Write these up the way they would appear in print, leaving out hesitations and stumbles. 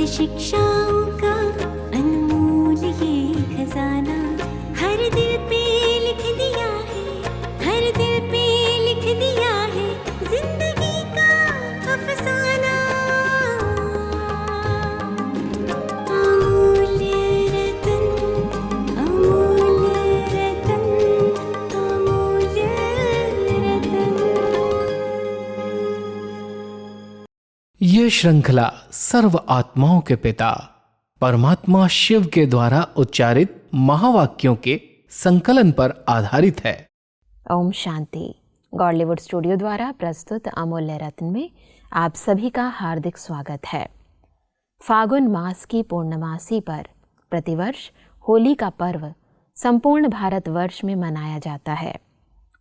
शिक्षाओं का अनमोल ये खजाना हर दिल पे लिख दिया है, हर दिल पे लिख दिया है जिंदगी का अफसाना। अमूल्य रतन, अमूल्य रतन, अमूल्य रतन। ये श्रृंखला सर्व आत्माओं के पिता परमात्मा शिव के द्वारा उच्चारित महावाक्यों के संकलन पर आधारित है। ओम शांति। गॉडलीवुड स्टूडियो द्वारा प्रस्तुत अमूल्य रत्न में आप सभी का हार्दिक स्वागत है। फागुन मास की पूर्णमासी पर प्रतिवर्ष होली का पर्व संपूर्ण भारतवर्ष में मनाया जाता है।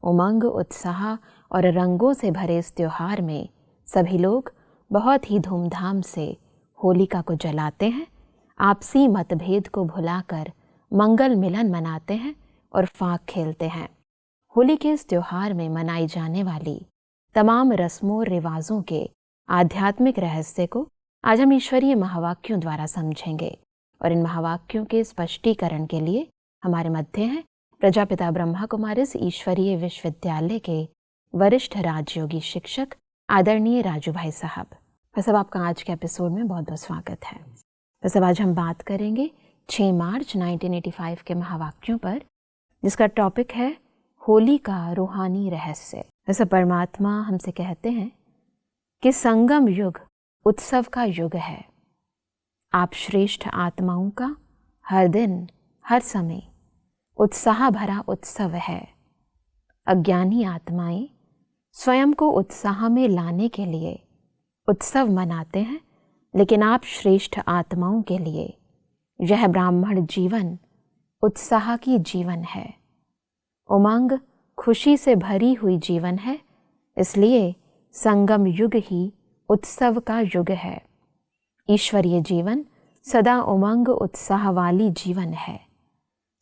उमंग, उत्साह और रंगों से भरे इस त्योहार में सभी लोग बहुत ही धूमधाम से होलिका को जलाते हैं, आपसी मतभेद को भुलाकर मंगल मिलन मनाते हैं और फाग खेलते हैं। होली के इस त्योहार में मनाई जाने वाली तमाम रस्मों और रिवाजों के आध्यात्मिक रहस्य को आज हम ईश्वरीय महावाक्यों द्वारा समझेंगे और इन महावाक्यों के स्पष्टीकरण के लिए हमारे मध्य हैं प्रजापिता ब्रह्मा कुमारिस ईश्वरीय विश्वविद्यालय के वरिष्ठ राजयोगी शिक्षक आदरणीय राजू भाई साहब। सब आपका आज के एपिसोड में बहुत बहुत स्वागत है। वैसे आज हम बात करेंगे 6 मार्च 1985 के महावाक्यों पर, जिसका टॉपिक है होली का रूहानी रहस्य। वैसे परमात्मा हमसे कहते हैं कि संगम युग उत्सव का युग है। आप श्रेष्ठ आत्माओं का हर दिन हर समय उत्साह भरा उत्सव है। अज्ञानी आत्माएं स्वयं को उत्साह में लाने के लिए उत्सव मनाते हैं, लेकिन आप श्रेष्ठ आत्माओं के लिए यह ब्राह्मण जीवन उत्साह की जीवन है। उमंग खुशी से भरी हुई जीवन है, इसलिए संगम युग ही उत्सव का युग है। ईश्वरीय जीवन सदा उमंग उत्साह वाली जीवन है।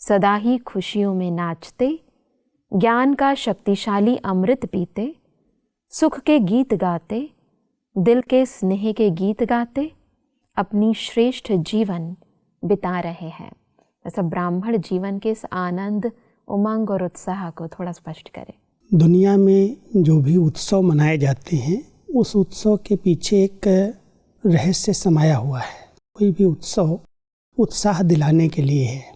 सदा ही खुशियों में नाचते, ज्ञान का शक्तिशाली अमृत पीते, सुख के गीत गाते, दिल के स्नेह के गीत गाते अपनी श्रेष्ठ जीवन बिता रहे हैं। ऐसा ब्राह्मण जीवन के इस आनंद, उमंग और उत्साह को थोड़ा स्पष्ट करें। दुनिया में जो भी उत्सव मनाए जाते हैं, उस उत्सव के पीछे एक रहस्य समाया हुआ है। कोई भी उत्सव उत्साह दिलाने के लिए है,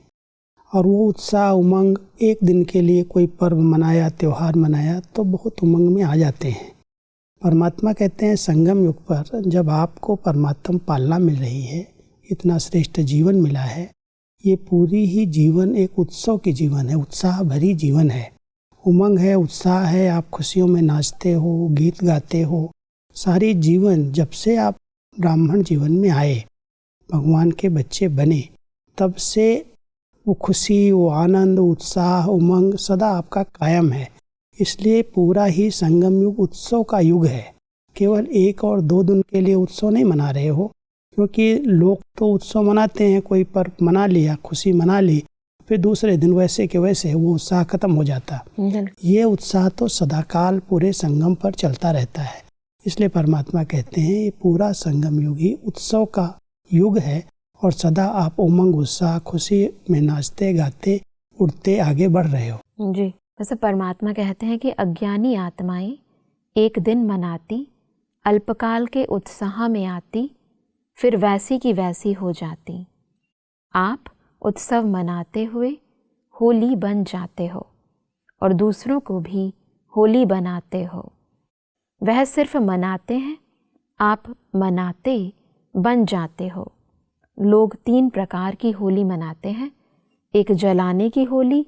और वो उत्साह उमंग एक दिन के लिए कोई पर्व मनाया, त्यौहार मनाया तो बहुत उमंग में आ जाते हैं। परमात्मा कहते हैं संगम युग पर जब आपको परमात्मा पालना मिल रही है, इतना श्रेष्ठ जीवन मिला है, ये पूरी ही जीवन एक उत्सव की जीवन है, उत्साह भरी जीवन है। उमंग है, उत्साह है, आप खुशियों में नाचते हो, गीत गाते हो। सारी जीवन जब से आप ब्राह्मण जीवन में आए, भगवान के बच्चे बने, तब से वो खुशी, वो आनंद, उत्साह, उमंग सदा आपका कायम है। इसलिए पूरा ही संगम युग उत्सव का युग है। केवल 1 और 2 दिन के लिए उत्सव नहीं मना रहे हो, क्योंकि लोग तो उत्सव मनाते हैं, कोई पर्व मना लिया, खुशी मना ली, फिर दूसरे दिन वैसे के वैसे वो उत्साह खत्म हो जाता। ये उत्साह तो सदाकाल पूरे संगम पर चलता रहता है। इसलिए परमात्मा कहते हैं ये पूरा संगम युग ही उत्सव का युग है, और सदा आप उमंग, उत्साह, खुशी में नाचते गाते उड़ते आगे बढ़ रहे हो। जी, वैसे परमात्मा कहते हैं कि अज्ञानी आत्माएं एक दिन मनाती, अल्पकाल के उत्साह में आती, फिर वैसी की वैसी हो जाती। आप उत्सव मनाते हुए होली बन जाते हो और दूसरों को भी होली बनाते हो। वह सिर्फ मनाते हैं, आप मनाते बन जाते हो। लोग 3 प्रकार की होली मनाते हैं। एक जलाने की होली,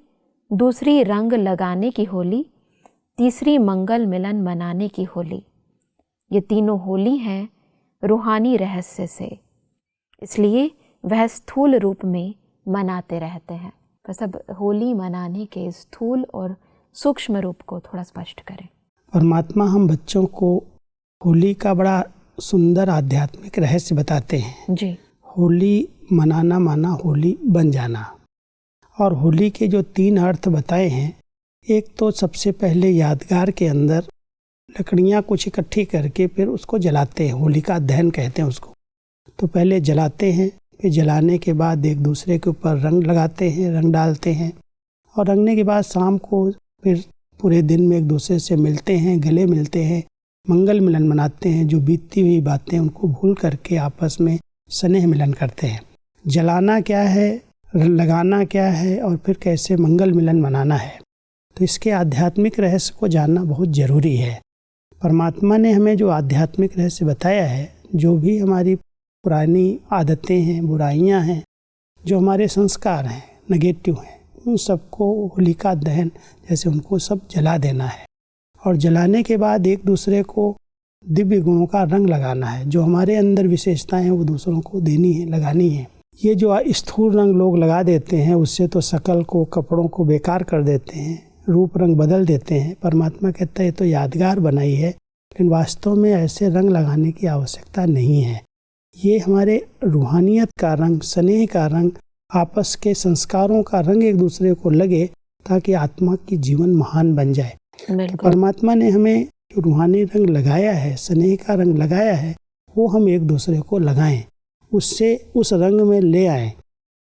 दूसरी रंग लगाने की होली, तीसरी मंगल मिलन मनाने की होली। ये तीनों होली हैं रूहानी रहस्य से, इसलिए वह स्थूल रूप में मनाते रहते हैं। तो सब होली मनाने के स्थूल और सूक्ष्म रूप को थोड़ा स्पष्ट करें। परमात्मा हम बच्चों को होली का बड़ा सुंदर आध्यात्मिक रहस्य बताते हैं। जी, होली मनाना माना होली बन जाना। और होली के जो 3 अर्थ बताए हैं, एक तो सबसे पहले यादगार के अंदर लकड़ियाँ कुछ इकट्ठी करके फिर उसको जलाते हैं, होलिका दहन कहते हैं उसको। तो पहले जलाते हैं, फिर जलाने के बाद एक दूसरे के ऊपर रंग लगाते हैं, रंग डालते हैं, और रंगने के बाद शाम को फिर पूरे दिन में एक दूसरे से मिलते हैं, गले मिलते हैं, मंगल मिलन मनाते हैं। जो बीतती हुई बातें उनको भूल करके आपस में स्नेह मिलन करते हैं। जलाना क्या है, लगाना क्या है, और फिर कैसे मंगल मिलन मनाना है, तो इसके आध्यात्मिक रहस्य को जानना बहुत ज़रूरी है। परमात्मा ने हमें जो आध्यात्मिक रहस्य बताया है, जो भी हमारी पुरानी आदतें हैं, बुराइयां हैं, जो हमारे संस्कार हैं, नेगेटिव हैं, उन सबको होलिका दहन जैसे उनको सब जला देना है। और जलाने के बाद एक दूसरे को दिव्य गुणों का रंग लगाना है। जो हमारे अंदर विशेषताएं हैं वो दूसरों को देनी है, लगानी है। ये जो स्थूल रंग लोग लगा देते हैं उससे तो शकल को, कपड़ों को बेकार कर देते हैं, रूप रंग बदल देते हैं। परमात्मा कहता है ये तो यादगार बनाई है, लेकिन वास्तव में ऐसे रंग लगाने की आवश्यकता नहीं है। ये हमारे रूहानियत का रंग, स्नेह का रंग, आपस के संस्कारों का रंग एक दूसरे को लगे, ताकि आत्मा की जीवन महान बन जाए। तो परमात्मा ने हमें जो रूहानी रंग लगाया है, स्नेह का रंग लगाया है, वो हम एक दूसरे को लगाएं, उससे उस रंग में ले आएं।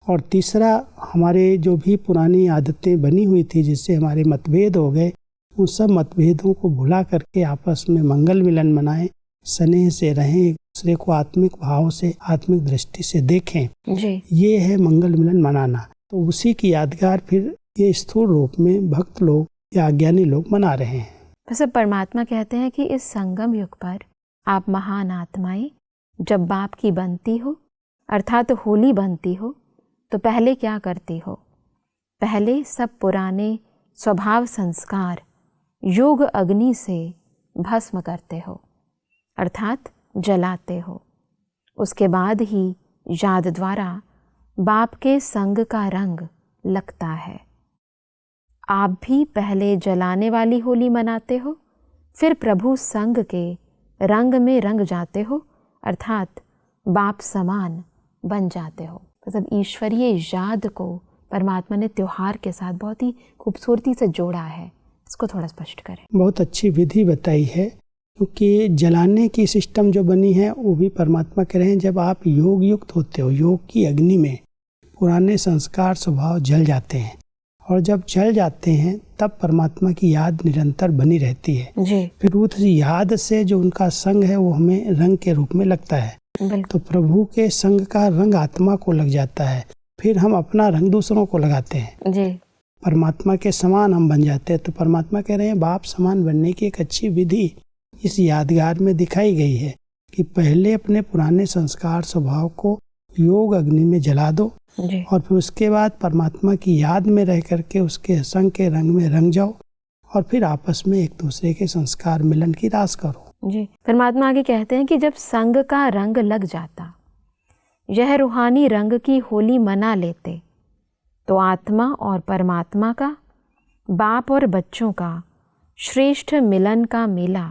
और तीसरा, हमारे जो भी पुरानी आदतें बनी हुई थी जिससे हमारे मतभेद हो गए, उन सब मतभेदों को भुला करके आपस में मंगल मिलन मनाएं, स्नेह से रहें, एक दूसरे को आत्मिक भाव से, आत्मिक दृष्टि से देखें जी। ये है मंगल मिलन मनाना। तो उसी की यादगार फिर ये स्थूल रूप में भक्त लोग या अज्ञानी लोग मना रहे हैं। वैसे परमात्मा कहते हैं कि इस संगम युग पर आप महान आत्माएं जब बाप की बनती हो, अर्थात होली बनती हो, तो पहले क्या करती हो? पहले सब पुराने स्वभाव संस्कार योग अग्नि से भस्म करते हो, अर्थात जलाते हो। उसके बाद ही याद द्वारा बाप के संग का रंग लगता है। आप भी पहले जलाने वाली होली मनाते हो, फिर प्रभु संग के रंग में रंग जाते हो, अर्थात बाप समान बन जाते हो। मतलब ईश्वरीय याद को परमात्मा ने त्योहार के साथ बहुत ही खूबसूरती से जोड़ा है। इसको थोड़ा स्पष्ट करें। बहुत अच्छी विधि बताई है, क्योंकि जलाने की सिस्टम जो बनी है वो भी परमात्मा कह रहे हैं। जब आप योग युक्त होते हो, योग की अग्नि में पुराने संस्कार स्वभाव जल जाते हैं, और जब जल जाते हैं तब परमात्मा की याद निरंतर बनी रहती है जी। फिर उस याद से जो उनका संग है वो हमें रंग के रूप में लगता है। तो प्रभु के संग का रंग आत्मा को लग जाता है, फिर हम अपना रंग दूसरों को लगाते हैं जी। परमात्मा के समान हम बन जाते हैं। तो परमात्मा कह रहे हैं बाप समान बनने की एक अच्छी विधि इस यादगार में दिखाई गई है कि पहले अपने पुराने संस्कार स्वभाव को योग अग्नि में जला दो जी। और फिर उसके बाद परमात्मा की याद में रह करके उसके संग के रंग में रंग जाओ, और फिर आपस में एक दूसरे के संस्कार मिलन की रास करो जी। परमात्मा आगे कहते हैं कि जब संग का रंग लग जाता, यह रूहानी रंग की होली मना लेते, तो आत्मा और परमात्मा का, बाप और बच्चों का श्रेष्ठ मिलन का मेला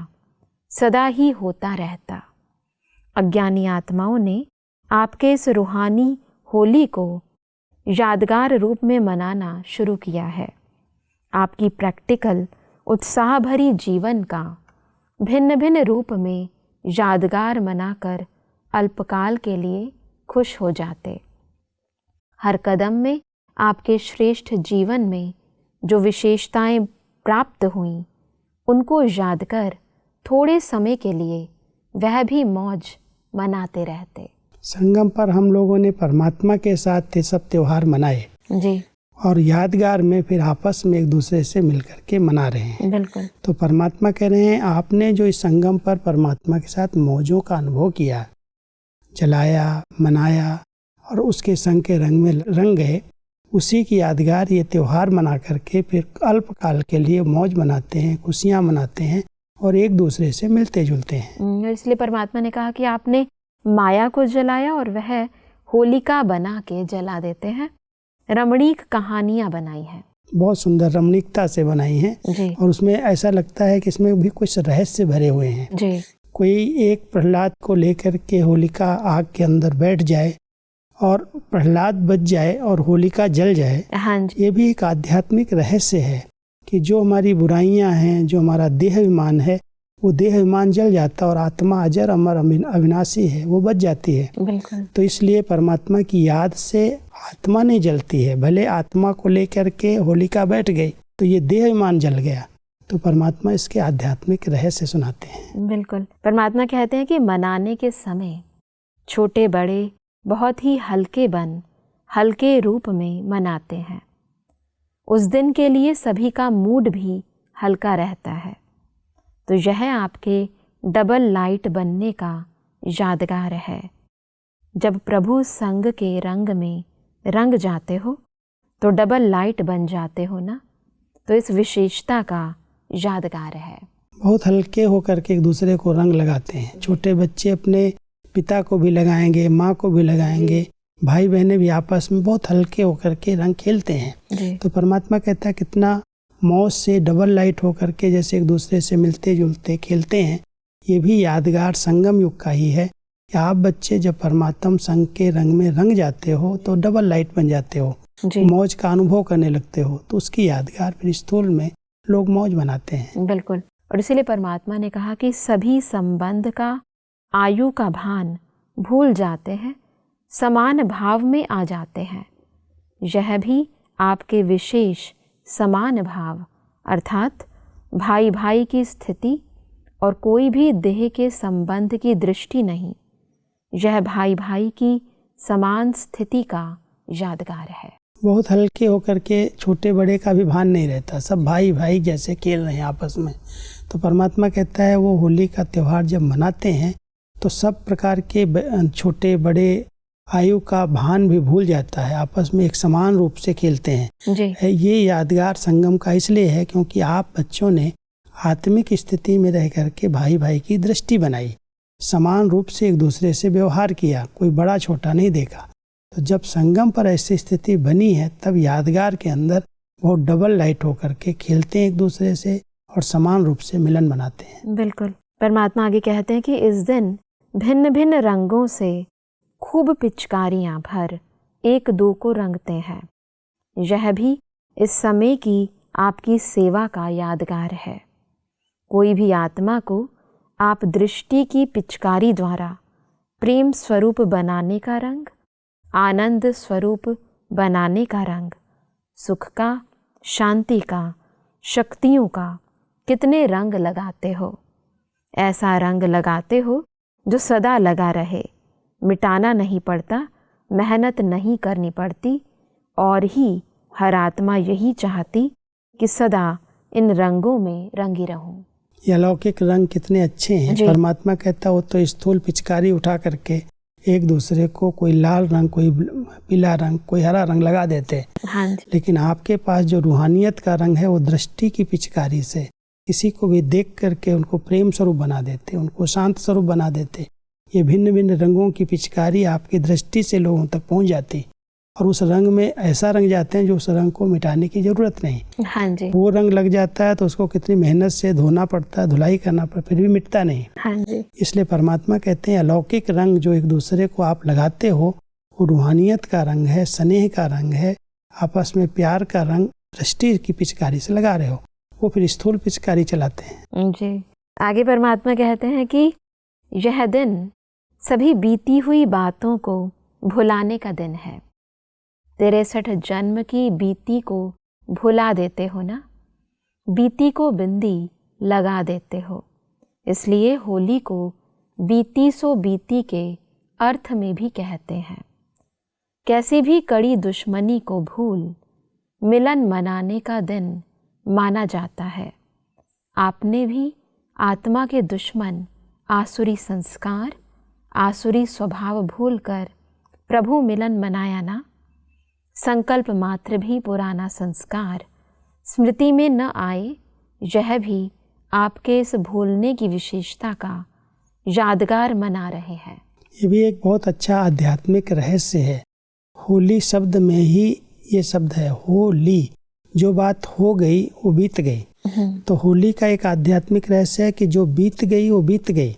सदा ही होता रहता। अज्ञानी आत्माओं ने आपके इस रूहानी होली को यादगार रूप में मनाना शुरू किया है। आपकी प्रैक्टिकल उत्साह भरी जीवन का भिन्न भिन्न रूप में यादगार मनाकर अल्पकाल के लिए खुश हो जाते। हर कदम में आपके श्रेष्ठ जीवन में जो विशेषताएं प्राप्त हुईं, उनको याद कर थोड़े समय के लिए वह भी मौज मनाते रहते। संगम पर हम लोगों ने परमात्मा के साथ ये सब त्योहार मनाए जी, और यादगार में फिर आपस में एक दूसरे से मिलकर के मना रहे हैं। बिल्कुल। तो परमात्मा कह रहे हैं आपने जो इस संगम पर परमात्मा के साथ मौजों का अनुभव किया, जलाया, मनाया और उसके संग के रंग में रंग गए, उसी की यादगार ये त्योहार मना करके फिर अल्पकाल के लिए मौज मनाते हैं, खुशियाँ मनाते हैं और एक दूसरे से मिलते जुलते हैं। इसलिए परमात्मा ने कहा कि आपने माया को जलाया और वह होलिका बना के जला देते हैं। रमणीक कहानियां बनाई हैं, बहुत सुंदर रमणीकता से बनाई हैं, और उसमें ऐसा लगता है कि इसमें भी कुछ रहस्य भरे हुए हैं जी। कोई एक प्रहलाद को लेकर के होलिका आग के अंदर बैठ जाए और प्रहलाद बच जाए और होलिका जल जाए, हाँ जी। ये भी एक आध्यात्मिक रहस्य है कि जो हमारी बुराइयां हैं, जो हमारा देह अभिमान है, वो देह अभिमान जल जाता और आत्मा अजर अमर अविनाशी है, वो बच जाती है। बिल्कुल। तो इसलिए परमात्मा की याद से आत्मा नहीं जलती है। भले आत्मा को लेकर के होलिका बैठ गई तो ये देह अभिमान जल गया, तो परमात्मा इसके आध्यात्मिक रहस्य सुनाते हैं। बिल्कुल। परमात्मा कहते हैं कि मनाने के समय छोटे बड़े बहुत ही हल्के रूप में मनाते हैं। उस दिन के लिए सभी का मूड भी हल्का रहता है। तो यह आपके डबल लाइट बनने का यादगार है। जब प्रभु संग के रंग में रंग जाते हो तो डबल लाइट बन जाते हो ना, तो इस विशेषता का यादगार है। बहुत हल्के होकर के एक दूसरे को रंग लगाते हैं। छोटे बच्चे अपने पिता को भी लगाएंगे, माँ को भी लगाएंगे, भाई बहनें भी आपस में बहुत हल्के होकर के रंग खेलते हैं। तो परमात्मा कहता है कितना मौज से डबल लाइट होकर के जैसे एक दूसरे से मिलते जुलते खेलते हैं। ये भी यादगार संगम युग का ही है कि आप बच्चे जब परमात्मा संग के रंग में रंग जाते हो तो डबल लाइट बन जाते हो, मौज का अनुभव करने लगते हो, तो उसकी यादगार फिर स्थूल में लोग मौज बनाते हैं। बिल्कुल। और इसीलिए परमात्मा ने कहा कि सभी संबंध का आयु का भान भूल जाते हैं, समान भाव में आ जाते हैं। यह भी आपके विशेष समान भाव अर्थात भाई भाई की स्थिति और कोई भी देह के संबंध की दृष्टि नहीं, यह भाई भाई की समान स्थिति का यादगार है। बहुत हल्के होकर के छोटे बड़े का भी भान नहीं रहता, सब भाई भाई जैसे खेल रहे हैं आपस में। तो परमात्मा कहता है वो होली का त्यौहार जब मनाते हैं तो सब प्रकार के छोटे बड़े आयु का भान भी भूल जाता है, आपस में एक समान रूप से खेलते हैं जी। ये यादगार संगम का इसलिए है क्योंकि आप बच्चों ने आत्मिक स्थिति में रह करके भाई भाई की दृष्टि बनाई, समान रूप से एक दूसरे से व्यवहार किया, कोई बड़ा छोटा नहीं देखा। तो जब संगम पर ऐसी स्थिति बनी है तब यादगार के अंदर बहुत डबल लाइट होकर के खेलते हैं एक दूसरे से और समान रूप से मिलन बनाते हैं। बिल्कुल। परमात्मा आगे कहते हैं कि इस दिन भिन्न भिन्न रंगों से खूब पिचकारियां भर एक दो को रंगते हैं। यह भी इस समय की आपकी सेवा का यादगार है। कोई भी आत्मा को आप दृष्टि की पिचकारी द्वारा प्रेम स्वरूप बनाने का रंग, आनंद स्वरूप बनाने का रंग, सुख का, शांति का, शक्तियों का कितने रंग लगाते हो। ऐसा रंग लगाते हो जो सदा लगा रहे, मिटाना नहीं पड़ता, मेहनत नहीं करनी पड़ती, और ही हर आत्मा यही चाहती कि सदा इन रंगों में रंगी रहूं। ये अलौकिक रंग कितने अच्छे हैं। परमात्मा कहता हो तो स्थूल पिचकारी उठा करके एक दूसरे को कोई लाल रंग, कोई पीला रंग, कोई हरा रंग लगा देते। हाँ जी। लेकिन आपके पास जो रूहानियत का रंग है वो दृष्टि की पिचकारी से किसी को भी देख करके उनको प्रेम स्वरूप बना देते, उनको शांत स्वरूप बना देते। ये भिन्न भिन्न रंगों की पिचकारी आपकी दृष्टि से लोगों तक पहुंच जाती और उस रंग में ऐसा रंग जाते हैं जो उस रंग को मिटाने की जरूरत नहीं। हाँ जी। वो रंग लग जाता है तो उसको कितनी मेहनत से धोना पड़ता है, धुलाई करना पड़ता है, फिर भी मिटता नहीं। हाँ जी। इसलिए परमात्मा कहते हैं अलौकिक रंग जो एक दूसरे को आप लगाते हो वो रूहानियत का रंग है, स्नेह का रंग है, आपस में प्यार का रंग दृष्टि की पिचकारी से लगा रहे हो, वो फिर स्थूल पिचकारी चलाते हैं जी। आगे परमात्मा कहते हैं कि यह दिन सभी बीती हुई बातों को भुलाने का दिन है। 63 जन्म की बीती को भुला देते हो ना, बीती को बिंदी लगा देते हो। इसलिए होली को बीती सो बीती के अर्थ में भी कहते हैं। कैसी भी कड़ी दुश्मनी को भूल मिलन मनाने का दिन माना जाता है। आपने भी आत्मा के दुश्मन आसुरी संस्कार, आसुरी स्वभाव भूलकर प्रभु मिलन मनाया ना। संकल्प मात्र भी पुराना संस्कार स्मृति में न आए, यह भी आपके इस भूलने की विशेषता का यादगार मना रहे हैं। ये भी एक बहुत अच्छा आध्यात्मिक रहस्य है। होली शब्द में ही ये शब्द है, होली, जो बात हो गई वो बीत गई। तो होली का एक आध्यात्मिक रहस्य है कि जो बीत गई वो बीत गई,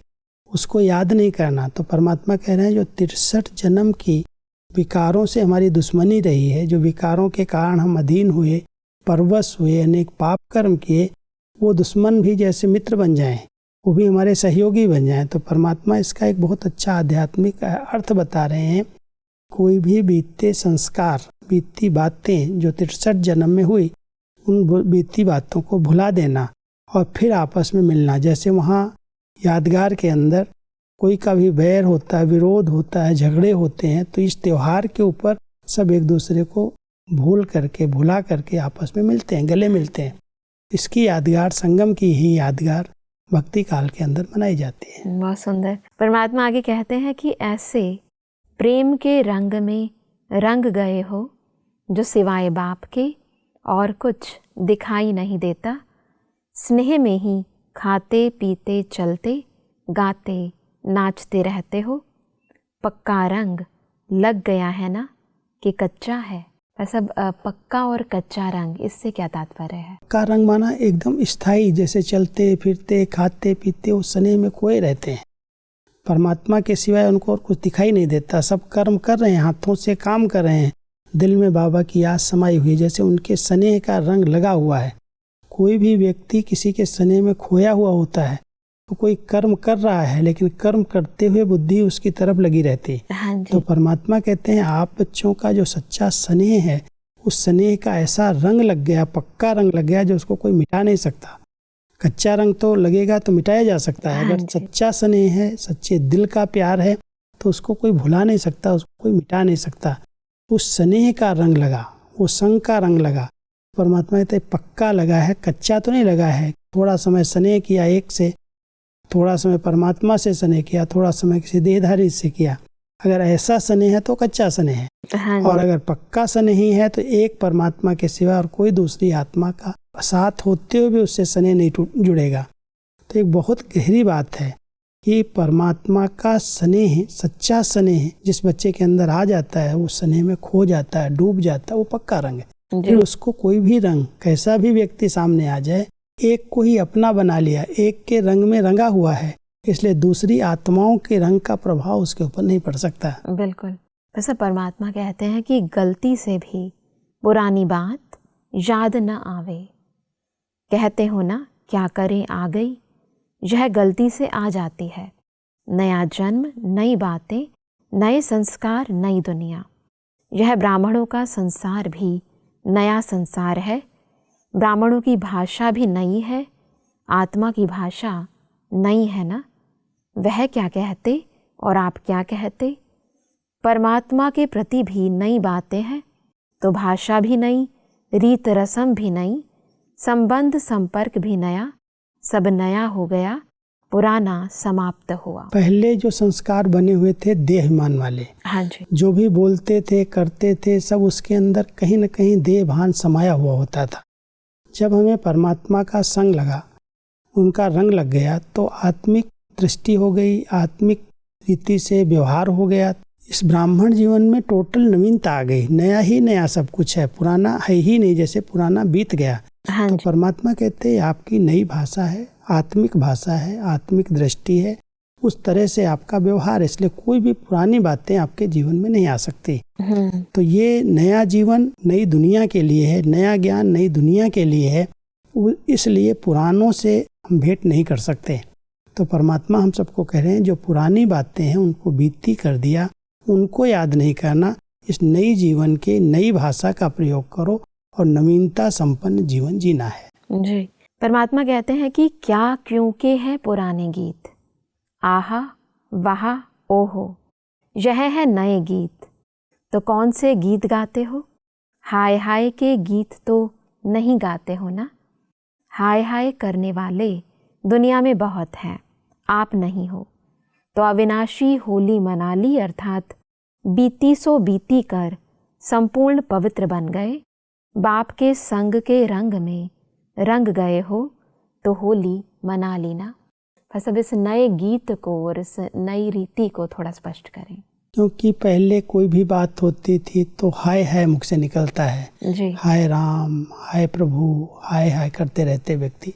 उसको याद नहीं करना। तो परमात्मा कह रहे हैं जो 63 जन्म की विकारों से हमारी दुश्मनी रही है, जो विकारों के कारण हम अधीन हुए, परवश हुए, अनेक पाप कर्म किए, वो दुश्मन भी जैसे मित्र बन जाएं वो भी हमारे सहयोगी बन जाएं। तो परमात्मा इसका एक बहुत अच्छा आध्यात्मिक अर्थ बता रहे हैं। कोई भी बीते संस्कार, बीती बातें जो 63 जन्म में हुई, उन बीती बातों को भुला देना और फिर आपस में मिलना। जैसे वहाँ यादगार के अंदर कोई का भी बैर होता है, विरोध होता है, झगड़े होते हैं, तो इस त्यौहार के ऊपर सब एक दूसरे को भुला करके आपस में मिलते हैं, गले मिलते हैं। इसकी यादगार, संगम की ही यादगार भक्ति काल के अंदर मनाई जाती है। बहुत सुंदर। परमात्मा आगे कहते हैं कि ऐसे प्रेम के रंग में रंग गए हो जो सिवाय बाप के और कुछ दिखाई नहीं देता। स्नेह में ही खाते पीते चलते गाते नाचते रहते हो। पक्का रंग लग गया है ना कि कच्चा है। सब पक्का और कच्चा रंग, इससे क्या तात्पर्य है? पक्का रंग माना एकदम स्थायी, जैसे चलते फिरते खाते पीते उस स्नेह में खोए रहते हैं। परमात्मा के सिवाय उनको और कुछ दिखाई नहीं देता। सब कर्म कर रहे हैं, हाथों से काम कर रहे हैं, दिल में बाबा की याद समाई हुई, जैसे उनके स्नेह का रंग लगा हुआ है। कोई भी व्यक्ति किसी के स्नेह में खोया हुआ होता है तो कोई कर्म कर रहा है, लेकिन कर्म करते हुए बुद्धि उसकी तरफ लगी रहती है। हाँ जी। तो परमात्मा कहते हैं आप बच्चों का जो सच्चा स्नेह है, उस स्नेह का ऐसा रंग लग गया, पक्का रंग लग गया, जो उसको कोई मिटा नहीं सकता। कच्चा रंग तो लगेगा तो मिटाया जा सकता है। अगर सच्चा स्नेह है, सच्चे दिल का प्यार है, तो उसको कोई भुला नहीं सकता, उसको कोई मिटा नहीं सकता। उस स्नेह का रंग लगा, वो संग का रंग लगा। परमात्मा कहते पक्का लगा है, कच्चा तो नहीं लगा है। थोड़ा समय स्नेह किया एक से, थोड़ा समय परमात्मा से स्नेह किया, थोड़ा समय किसी देहधारी से किया। अगर ऐसा स्नेह है तो कच्चा स्नेह है। हाँ, और अगर पक्का स्नेह है तो एक परमात्मा के सिवा और कोई दूसरी आत्मा का साथ होते हुए भी उससे स्नेह नहीं जुड़ेगा। तो एक बहुत गहरी बात है कि परमात्मा का स्नेह, सच्चा स्नेह जिस बच्चे के अंदर आ जाता है, वो स्नेह में खो जाता है, डूब जाता है, वो पक्का रंग है। फिर उसको कोई भी रंग, कैसा भी व्यक्ति सामने आ जाए, एक को ही अपना बना लिया, एक के रंग में रंगा हुआ है, इसलिए दूसरी आत्माओं के रंग का प्रभाव उसके ऊपर नहीं पड़ सकता। बिल्कुल। वैसे परमात्मा कहते हैं कि गलती से भी पुरानी बात याद न आवे। कहते हो ना क्या करें आ गई, यह गलती से आ जाती है। नया जन्म, नई बातें, नए संस्कार, नई दुनिया। यह ब्राह्मणों का संसार भी नया संसार है। ब्राह्मणों की भाषा भी नई है, आत्मा की भाषा नई है ना। वह क्या कहते और आप क्या कहते। परमात्मा के प्रति भी नई बातें हैं, तो भाषा भी नई, रीत रस्म भी नई, संबंध संपर्क भी नया। सब नया हो गया, पुराना समाप्त हुआ। पहले जो संस्कार बने हुए थे देहमान वाले, हाँ जी, जो भी बोलते थे करते थे, सब उसके अंदर कहीं न कहीं देह भान समाया हुआ होता था। जब हमें परमात्मा का संग लगा, उनका रंग लग गया, तो आत्मिक दृष्टि हो गई, आत्मिक रीति से व्यवहार हो गया। इस ब्राह्मण जीवन में टोटल नवीनता आ गई, नया ही नया सब कुछ है, पुराना है ही नहीं, जैसे पुराना बीत गया। हाँ तो परमात्मा कहते हैं आपकी नई भाषा है, आत्मिक भाषा है, आत्मिक दृष्टि है, उस तरह से आपका व्यवहार है, इसलिए कोई भी पुरानी बातें आपके जीवन में नहीं आ सकती। तो ये नया जीवन नई दुनिया के लिए है, नया ज्ञान नई दुनिया के लिए है, इसलिए पुरानों से हम भेंट नहीं कर सकते। तो परमात्मा हम सबको कह रहे हैं जो पुरानी बातें हैं उनको बीती कर दिया, उनको याद नहीं करना। इस नई जीवन के नई भाषा का प्रयोग करो और नवीनता संपन्न जीवन जीना है जी। परमात्मा कहते हैं कि क्या क्यों के हैं पुराने गीत, आहा वाहा ओहो यह है नए गीत। तो कौन से गीत गाते हो? हाय हाय के गीत तो नहीं गाते हो ना। हाय हाय करने वाले दुनिया में बहुत हैं, आप नहीं हो। तो अविनाशी होली मना ली, अर्थात बीती सो बीती कर संपूर्ण पवित्र बन गए। बाप के संग के रंग में रंग गए हो तो होली मना लेना। बस अब इस नए गीत को और इस नई रीति को थोड़ा स्पष्ट करें। क्योंकि पहले कोई भी बात होती थी तो हाय हाय मुख से निकलता है जी। हाय राम, हाय प्रभु, हाय हाय करते रहते व्यक्ति।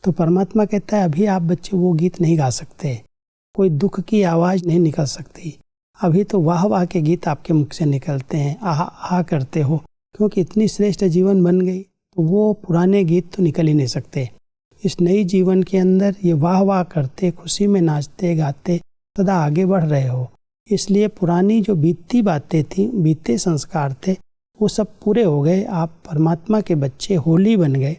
तो परमात्मा कहता है अभी आप बच्चे वो गीत नहीं गा सकते, कोई दुख की आवाज़ नहीं निकल सकती। अभी तो वाह वाह के गीत आपके मुख से निकलते हैं, आहा आहा करते हो, क्योंकि इतनी श्रेष्ठ जीवन बन गई तो वो पुराने गीत तो निकल ही नहीं सकते। इस नई जीवन के अंदर ये वाह वाह करते, खुशी में नाचते गाते सदा आगे बढ़ रहे हो। इसलिए पुरानी जो बीतती बातें थी, बीते संस्कार थे, वो सब पूरे हो गए। आप परमात्मा के बच्चे, होली बन गए।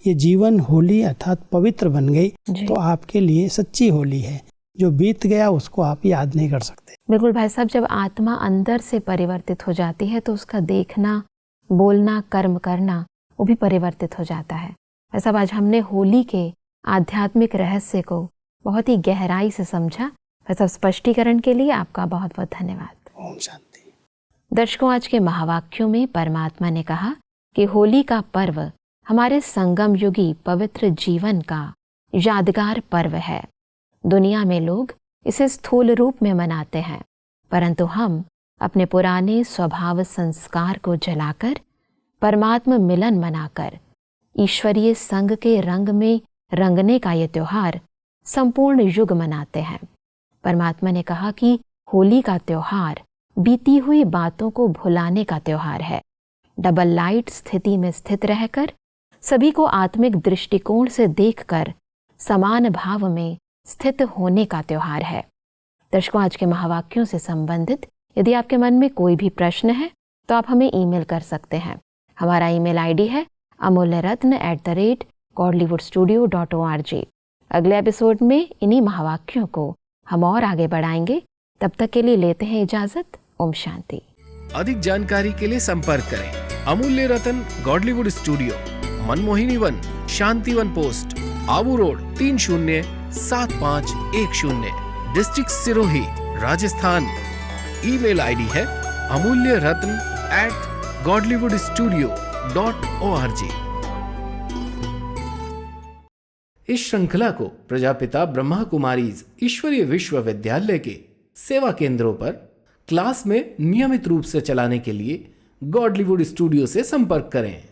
ये जीवन होली अर्थात पवित्र बन गई, तो आपके लिए सच्ची होली है। जो बीत गया उसको आप याद नहीं कर सकते। बिल्कुल भाई साहब, जब आत्मा अंदर से परिवर्तित हो जाती है तो उसका देखना, बोलना, कर्म करना वो भी परिवर्तित हो जाता है। भाई साहब, आज हमने होली के आध्यात्मिक रहस्य को बहुत ही गहराई से समझा। भाई साहब, स्पष्टीकरण के लिए आपका बहुत बहुत धन्यवाद। ओम शांति। दर्शकों, आज के महावाक्यों में परमात्मा ने कहा कि होली का पर्व हमारे संगम युगी पवित्र जीवन का यादगार पर्व है। दुनिया में लोग इसे स्थूल रूप में मनाते हैं, परंतु हम अपने पुराने स्वभाव संस्कार को जलाकर परमात्मा मिलन मनाकर ईश्वरीय संग के रंग में रंगने का ये त्योहार संपूर्ण युग मनाते हैं। परमात्मा ने कहा कि होली का त्योहार बीती हुई बातों को भुलाने का त्योहार है। डबल लाइट स्थिति में स्थित रहकर सभी को आत्मिक दृष्टिकोण से देखकर समान भाव में स्थित होने का त्योहार है। दर्शकों, आज के महावाक्यों से संबंधित यदि आपके मन में कोई भी प्रश्न है तो आप हमें ईमेल कर सकते हैं। हमारा ईमेल आईडी है amulyaratna@godlywoodstudio.org। अगले एपिसोड में इन्हीं महावाक्यों को हम और आगे बढ़ाएंगे। तब तक के लिए लेते हैं इजाजत। ओम शांति। अधिक जानकारी के लिए संपर्क करें Amulya Ratan Godlywood studio, Manmohini Van, Shantivan post, Abu road 307510, district Sirohi, Rajasthan. Email ID है amulyaratn@godlywoodstudio.org। इस श्रृंखला को प्रजापिता ब्रह्मा कुमारीज ईश्वरीय विश्वविद्यालय के सेवा केंद्रों पर क्लास में नियमित रूप से चलाने के लिए गॉडलीवुड स्टूडियो से संपर्क करें।